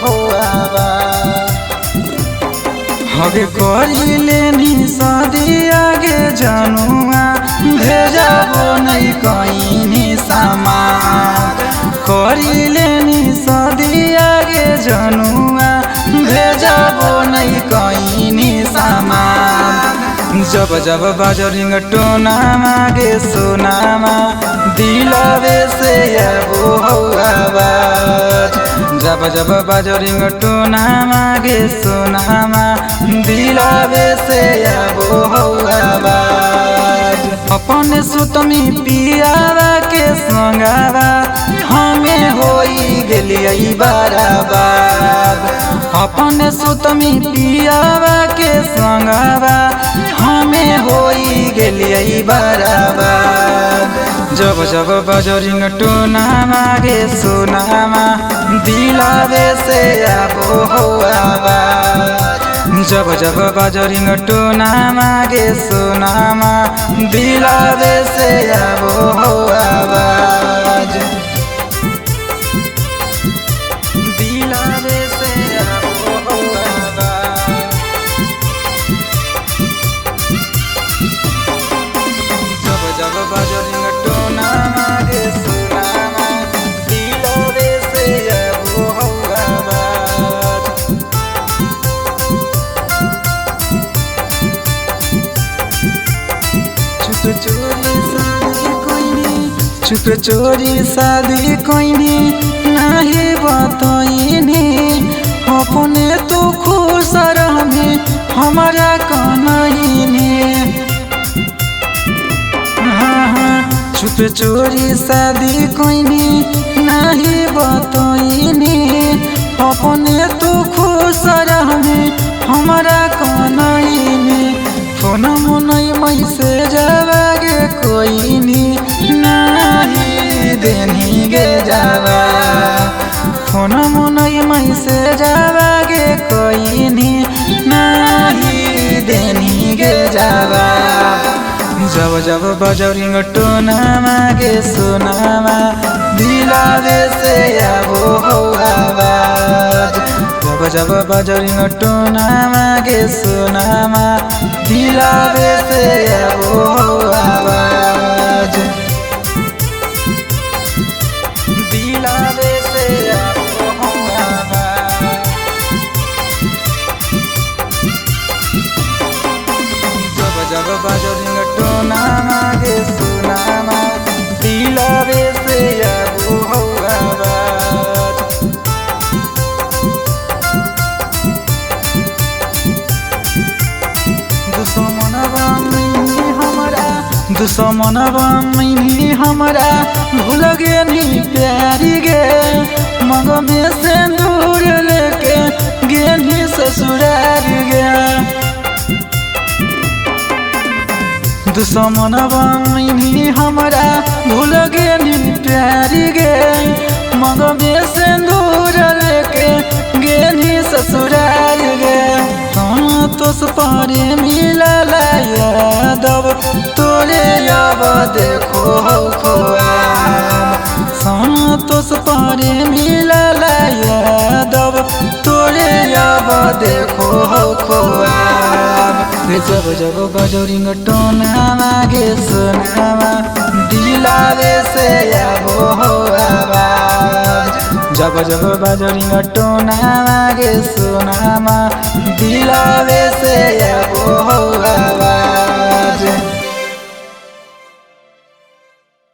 हो आवाज। हवे करी लेनी शादी आगे जनुआ भेजाबो नहीं कहीं सामान। करी लेनी शादी आगे जनुआ भेजाबो नहीं कहीं सामान। जब जब बाजो रिंगटोना मागे सोनामा दिलवे से आबो हो आवाज। जब जब बाजो रिंगटोना मागे सोनामा दिलवे से आबो हो आवाज। अपने सुतमी पियावा के संगावा हमें होई गेलियै बराबर। अपने सुतमी पियावा के संगावा हमें होई गेलियै बराबर। जब जब बाजो रिंगटोना मागे सोनामा दिलवे से आबो हो आवाज। जब जब बाजो रिंगटोना मागे सोनामा दिलवे से आबो हो आवाज। दिलवे से आबो हो आवाज। जब जब बाजो रिंगटोना मागे सोनामा दिलवे से आबो हो आवाज। चुप चोरी शादी कोइनी नहीं बतइनी। अपने तो खुश रहबी हमारा कनइनी। चुप चोरी शादी कोइनी नहीं बतइनी। अपने तो खुश रहबी हमारा कनइनी। फोन मुनई मैसेज आगे कोइनी नहीं देनी गे जावा। फोन मुनई मैसेज आगे कोइनी नहीं देनी गे जावा। जब जब बाजो रिंगटोना मागे सोनामा दिलवे से आबो हो आवाज। जब जब बाजो रिंगटोना मागे सोनामा दिलवे से आबो हो आवाज। दिलवे से आबो हो आवाज। जब जब बाजो रिंगटोना मागे सोनामा दिलवे से आबो हो आवाज। दुश्मनवा मैनी हमारा भूल गेनी प्यारी गे। मग में सिंदूर लेके गेनी ससुरार गे। दुश्मनवा मैनी हमारा भूल गेनी प्यारी गे। मग में सिंदूर लेके गेनी ससुरार गे। तोस पारे मिलला यादव तोरे अब देखो खोआब। तोस पारे मिलला यादव तोरे अब देखो खोआब। जब जब बाजो रिंगटोना मागे सोनामा दिलवे से आबो हो आवाज। जब जब बाजो रिंगटोना मागे सोनामा दिलवे से आबो हो